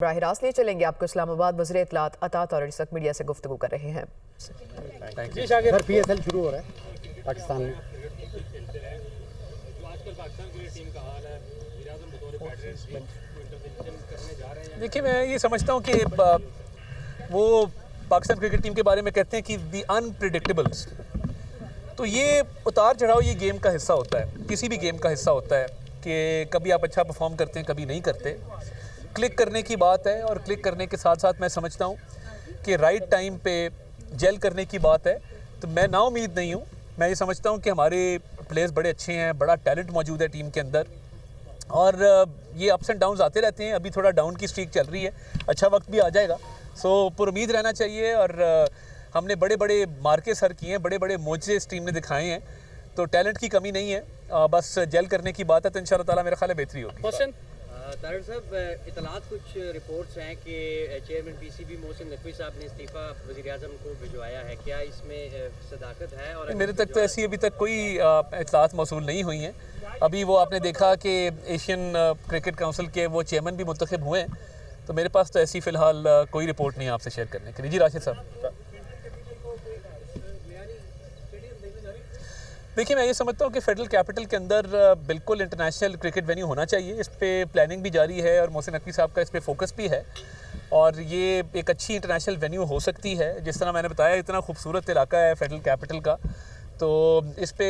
बराह रास्त ले चलेंगे आपको इस्लामाबाद। वज़ीर इत्तलात अतात और इसक मीडिया से गुफ्तगू कर रहे हैं। सर PSL शुरू हो रहा है पाकिस्तान में। देखिए, मैं ये समझता हूँ कि वो पाकिस्तान क्रिकेट टीम के बारे में कहते हैं कि दी अनप्रिडिक्टेबल्स, तो ये उतार चढ़ाव ये गेम का हिस्सा होता है, किसी भी गेम का हिस्सा होता है कि कभी आप अच्छा परफॉर्म करते हैं, कभी नहीं करते। क्लिक करने की बात है और क्लिक करने के साथ साथ मैं समझता हूँ कि राइट टाइम पे जेल करने की बात है। तो मैं नाउम्मीद नहीं हूँ। मैं ये समझता हूँ कि हमारे प्लेयर्स बड़े अच्छे हैं, बड़ा टैलेंट मौजूद है टीम के अंदर और ये अप्स एंड डाउन्स आते रहते हैं। अभी थोड़ा डाउन की स्ट्रीक चल रही है, अच्छा वक्त भी आ जाएगा। सो पुरुमीद रहना चाहिए और हमने बड़े बड़े मार्के सर किए हैं, बड़े बड़े मोजे इस टीम ने दिखाए हैं, तो टैलेंट की कमी नहीं है, बस जेल करने की बात है। तो इंशाल्लाह ताला मेरा ख्याल है बेहतरी होगी। तारिक साहब, इतलात कुछ रिपोर्ट्स हैं कि चेयरमैन PCB मोहसिन नकवी साहब ने इस्तीफ़ा वज़ीर आज़म को भिजवाया है, क्या इसमें सदाकत है? और मेरे तक तो ऐसी अभी तक कोई इतलात मौसूल नहीं हुई हैं। अभी वो आपने देखा कि एशियन क्रिकेट काउंसिल के वो चेयरमैन भी मुंतखब हुए हैं, तो मेरे पास तो ऐसी फ़िलहाल कोई रिपोर्ट नहीं है आपसे शेयर करने के लिए। जी राशिद साहब, देखिए, मैं ये समझता हूँ कि फेडरल कैपिटल के अंदर बिल्कुल इंटरनेशनल क्रिकेट वेन्यू होना चाहिए। इस पे प्लानिंग भी जारी है और मोहसिन नकवी साहब का इस पे फोकस भी है और ये एक अच्छी इंटरनेशनल वेन्यू हो सकती है। जिस तरह मैंने बताया, इतना खूबसूरत इलाका है फेडरल कैपिटल का, तो इस पे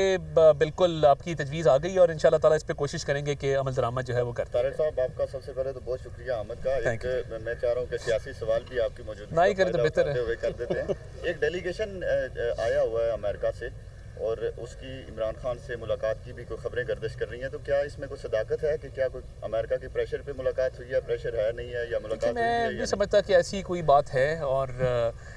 बिल्कुल आपकी तजवीज़ आ गई और इंशाल्लाह ताला इस पे कोशिश करेंगे कि अमल दरामद जो है वो करते हैं। तारिक साहब, आपका सबसे पहले तो बहुत शुक्रिया आमद का। मैं चाह रहा हूँ कि सियासी सवाल भी आपकी मौजूदगी ना ही करें तो बेहतर है। कर देते हैं। एक डेलीगेशन आया हुआ है अमेरिका से और उसकी इमरान खान से मुलाकात की भी कोई खबरें गर्दिश कर रही हैं, तो क्या इसमें कोई सदाकत है कि क्या कोई अमेरिका के प्रेशर पे मुलाकात हुई है, प्रेशर है नहीं है, या मुलाकात हुई है? मैं नहीं समझता कि ऐसी कोई बात है और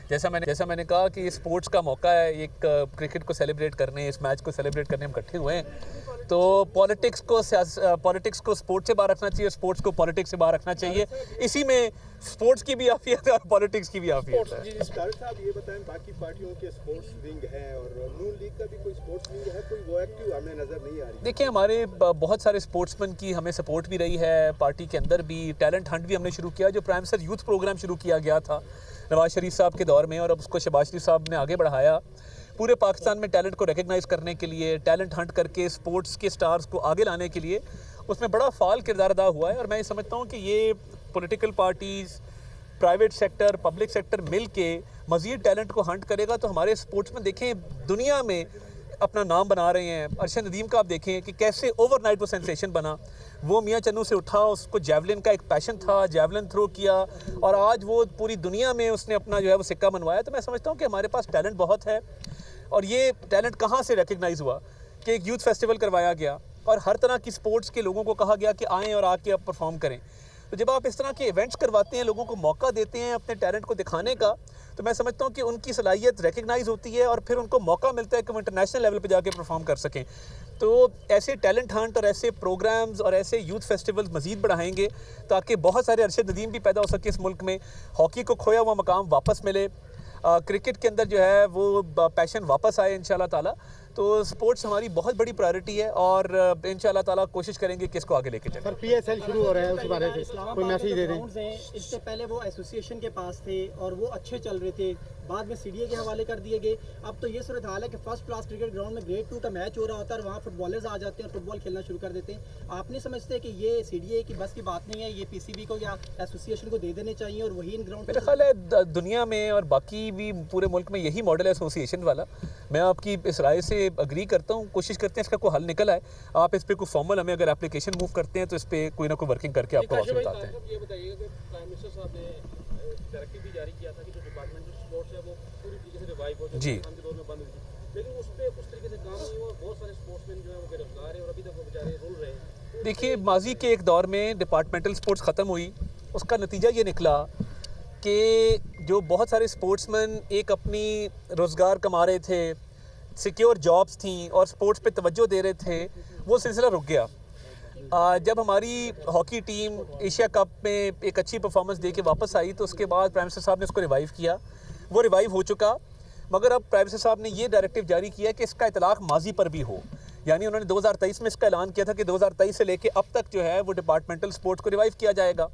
जैसा मैंने कहा कि स्पोर्ट्स का मौका है, एक क्रिकेट को सेलिब्रेट करने, इस मैच को सेलिब्रेट करने हम इकट्ठे हुए हैं। तो पॉलिटिक्स को स्पोर्ट्स से बाहर रखना चाहिए, स्पोर्ट्स को पॉलिटिक्स से बाहर रखना चाहिए। इसी में स्पोर्ट्स की भी आफियत है और पॉलिटिक्स की भी आफियत है। तारिक साहब, ये बताएं, बाकी पार्टियों के स्पोर्ट्स विंग है और नून लीग का भी कोई स्पोर्ट्स विंग है, कोई वो एक्टिव हमें नजर नहीं आ रही? देखिए, हमारे बहुत सारे स्पोर्ट्समैन की हमें सपोर्ट भी रही है, पार्टी के अंदर भी टैलेंट हंट भी हमने शुरू किया, जो प्राइम मिनिस्टर यूथ प्रोग्राम शुरू किया गया था नवाज शरीफ साहब के दौर में, और अब उसको शहबाज शरीफ साहब ने आगे बढ़ाया पूरे पाकिस्तान में टैलेंट को रिकग्नाइज़ करने के लिए, टैलेंट हंट करके स्पोर्ट्स के स्टार्स को आगे लाने के लिए उसमें बड़ा फाल किरदार अदा हुआ है। और मैं ये समझता हूँ कि ये political parties, private sector, public sector मिल के मज़ीद टैलेंट को हंट करेगा तो हमारे स्पोर्ट्स में देखें दुनिया में अपना नाम बना रहे हैं। अरशद नदीम का आप देखें कि कैसे ओवरनाइट वो सेंसेशन बना, वो मियाँ चन्नू से उठा, उसको जैवलिन का एक पैशन था, जैवलिन थ्रो किया और आज वो पूरी दुनिया में उसने अपना जो है वो सिक्का मनवाया। तो मैं समझता हूँ कि हमारे पास टैलेंट बहुत है और ये टैलेंट कहाँ से रिकग्नाइज़ हुआ कि एक यूथ फेस्टिवल करवाया गया और हर तरह की स्पोर्ट्स के लोगों को कहा गया कि आएँ और आके आप परफॉर्म करें। तो जब आप इस तरह के इवेंट्स करवाते हैं, लोगों को मौका देते हैं अपने टैलेंट को दिखाने का, तो मैं समझता हूँ कि उनकी सलाहियत रिकग्नाइज़ होती है और फिर उनको मौका मिलता है कि वो इंटरनेशनल लेवल पे जाके परफॉर्म कर सकें। तो ऐसे टैलेंट हंट और ऐसे प्रोग्राम्स और ऐसे यूथ फेस्टिवल्स मज़ीद बढ़ाएंगे ताकि बहुत सारे अरशद नदीम भी पैदा हो सके इस मुल्क में, हॉकी को खोया हुआ मकाम वापस मिले, क्रिकेट के अंदर जो है वो पैशन वापस आए इंशाल्लाह ताला। तो स्पोर्ट्स हमारी बहुत बड़ी प्रायोरिटी है और इंशाल्लाह ताला कोशिश करेंगे कि इसको आगे लेके चलें। सर PSL शुरू हो रहा है, उस बारे में कोई मैसेज दे दें। इससे पहले वो एसोसिएशन के पास थे और वो अच्छे चल रहे थे, बाद में CDA के हवाले कर दिए गए। अब तो ये सूरत हाल है कि फर्स्ट क्लास क्रिकेट ग्राउंड में ग्रेड 2 का मैच हो रहा होता है और वहाँ फुटबॉलर्स आ जाते हैं और फुटबॉल खेलना शुरू कर देते हैं। आप नहीं समझते कि ये CDA की बस की बात नहीं है, ये PCB को या एसोसिएशन को दे देने चाहिए और वही इन ग्राउंड? मेरा ख्याल है दुनिया में और बाकी भी पूरे मुल्क में यही मॉडल है एसोसिएशन वाला। मैं आपकी इस राय से अग्री करता हूँ, कोशिश करते हैं इसका कोई हल निकल आए। आप इस पर कोई फॉर्मल हमें अगर एप्लीकेशन मूव करते हैं तो इस पर कोई ना कोई वर्किंग करके आपको वापस बताते हैं। ये बताइएगा कि प्राइम मिनिस्टर साहब ने डायरेक्टिव भी जारी किया था कि जो डिपार्टमेंटल स्पोर्ट्स है वो पूरी तरीके से रिवाइव हो, जी, के दौर में बंद हुई थी, लेकिन उस पर उस तरीके से काम नहीं हुआ। बहुत सारे स्पोर्ट्समैन जो है वो बेरोजगार है और अभी तक वो बेचारे रुल रहे हैं। देखिए, माजी के एक दौर में डिपार्टमेंटल स्पोर्ट्स ख़त्म हुई, उसका नतीजा ये निकला कि जो बहुत सारे स्पोर्ट्समैन एक अपनी रोज़गार कमा रहे थे, सिक्योर जॉब्स थी और स्पोर्ट्स पे तवज्जो दे रहे थे, वो सिलसिला रुक गया। जब हमारी हॉकी टीम एशिया कप में एक अच्छी परफॉर्मेंस दे के वापस आई तो उसके बाद प्राइम मिनिस्टर साहब ने उसको रिवाइव किया, वो रिवाइव हो चुका, मगर अब प्राइम मिनिस्टर साहब ने ये डायरेक्टिव जारी किया कि इसका इतलाक़ माजी पर भी हो। यानी उन्होंने 2023 में इसका ऐलान किया था कि 2023 से लेके अब तक जो है वो डिपार्टमेंटल स्पोर्ट्स को रिवाइव किया जाएगा।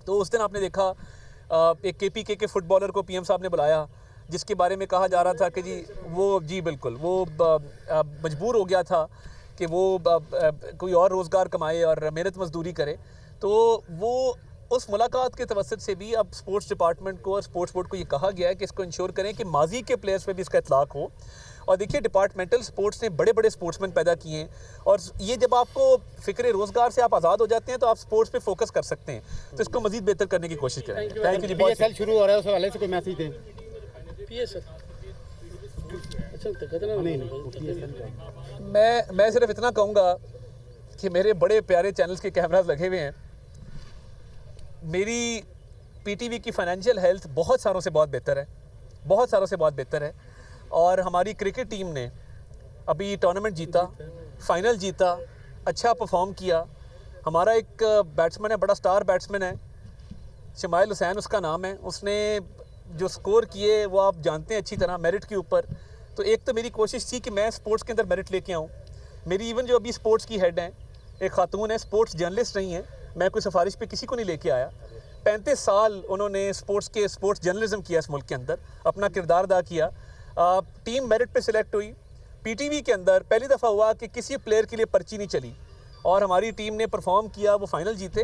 तो उस दिन आपने देखा एक KPK के फुटबॉलर को PM साहब ने बुलाया, जिसके बारे में कहा जा रहा था कि जी बिल्कुल वो मजबूर हो गया था कि वो कोई और रोज़गार कमाए और मेहनत मजदूरी करे। तो वो उस मुलाकात के तवसत से भी अब स्पोर्ट्स डिपार्टमेंट को और स्पोर्ट्स बोर्ड को ये कहा गया है कि इसको इंश्योर करें कि माजी के प्लेयर्स पे भी इसका इतलाक़ हो। और देखिए, डिपार्टमेंटल स्पोर्ट्स ने बड़े बड़े स्पोर्ट्समैन पैदा किए हैं, और ये जब आपको फ़िक्र रोज़गार से आप आज़ाद हो जाते हैं तो आप स्पोर्ट्स पे फोकस कर सकते हैं। तो इसको मज़ीद बेहतर करने की कोशिश करेंगे। Thank you ji. PSL शुरू हो रहा है, उस हवाले से कोई मैसेज दें। मैं सिर्फ इतना कहूँगा कि मेरे बड़े प्यारे चैनल्स के कैमरास लगे हुए हैं। मेरी PTV की फाइनेंशियल हेल्थ बहुत सालों से बहुत बेहतर है, बहुत सालों से बहुत बेहतर है। और हमारी क्रिकेट टीम ने अभी टूर्नामेंट जीता, फाइनल जीता, अच्छा परफॉर्म किया। हमारा एक बैट्समैन है, बड़ा स्टार बैट्समैन है, शमाइल हुसैन उसका नाम है। उसने जो स्कोर किए वो आप जानते हैं अच्छी तरह, मेरिट के ऊपर। तो एक तो मेरी कोशिश थी कि मैं स्पोर्ट्स के अंदर मेरिट लेके आऊँ। मेरी इवन जो अभी स्पोर्ट्स की हेड हैं, एक खातून है, स्पोर्ट्स जर्नलिस्ट नहीं है, मैं कोई सिफारिश पे किसी को नहीं लेके आया। 35 साल उन्होंने स्पोर्ट्स जर्नलिज्म किया इस मुल्क के अंदर, अपना किरदार अदा किया। टीम मेरिट पे सिलेक्ट हुई। PTV के अंदर पहली दफ़ा हुआ कि किसी प्लेयर के लिए पर्ची नहीं चली और हमारी टीम ने परफॉर्म किया, वो फाइनल जीते।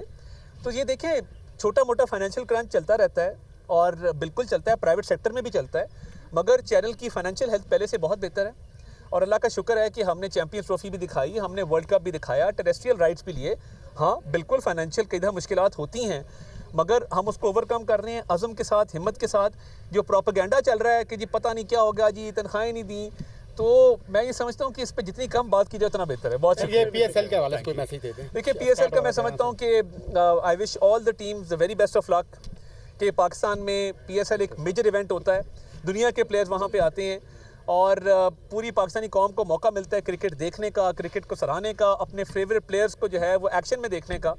तो ये देखें, छोटा मोटा फाइनेंशियल क्रंच चलता रहता है और बिल्कुल चलता है, प्राइवेट सेक्टर में भी चलता है, मगर चैनल की फाइनेंशियल हेल्थ पहले से बहुत बेहतर है। और अल्लाह का शुक्र है कि हमने चैम्पियंस ट्रॉफी भी दिखाई, हमने वर्ल्ड कप भी दिखाया, टेरेस्ट्रियल राइट्स भी लिए। हाँ बिल्कुल फाइनेंशियल कई दफ़ा मुश्किलात होती हैं, मगर हम उसको ओवरकम कर रहे हैं अज़म के साथ, हिम्मत के साथ। जो प्रोपेगेंडा चल रहा है कि जी पता नहीं क्या होगा, जी तनख्वाहें नहीं दी, तो मैं ये समझता हूँ कि इस पर जितनी कम बात की जाए उतना बेहतर है। बहुत ये PSL के हवाले से कोई मैसेज दे दें। देखिए, PSL का मैं समझता हूँ कि I wish all the teams the very best of luck. कि पाकिस्तान में PSL एक मेजर इवेंट होता है, दुनिया के प्लेयर्स वहाँ पे आते हैं और पूरी पाकिस्तानी कौम को मौका मिलता है क्रिकेट देखने का, क्रिकेट को सराहने का, अपने फेवरेट प्लेयर्स को जो है वो एक्शन में देखने का।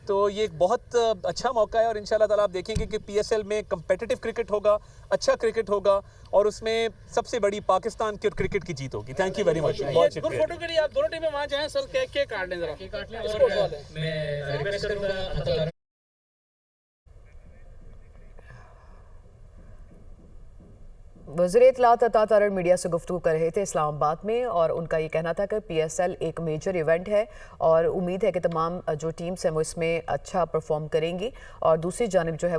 तो ये एक बहुत अच्छा मौका है और इंशाल्लाह ताला आप देखेंगे कि PSL में कम्पिटिटिव क्रिकेट होगा, अच्छा क्रिकेट होगा और उसमें सबसे बड़ी पाकिस्तान की और क्रिकेट की जीत होगी। Thank you very much. बहुत शुक्रिया। फोटो के लिए आप दोनों टीमें वहाँ जाएं सर, केक काट लें जरा। मैं रिक्वेस्ट करूंगा वज़ीर इत्तलात अता तारड़ मीडिया से गुफ्तगू कर रहे थे इस्लामाबाद में, और उनका ये कहना था कि PSL एक मेजर इवेंट है और उम्मीद है कि तमाम जो टीम्स हैं वो इसमें अच्छा परफॉर्म करेंगी। और दूसरी जानिब जो है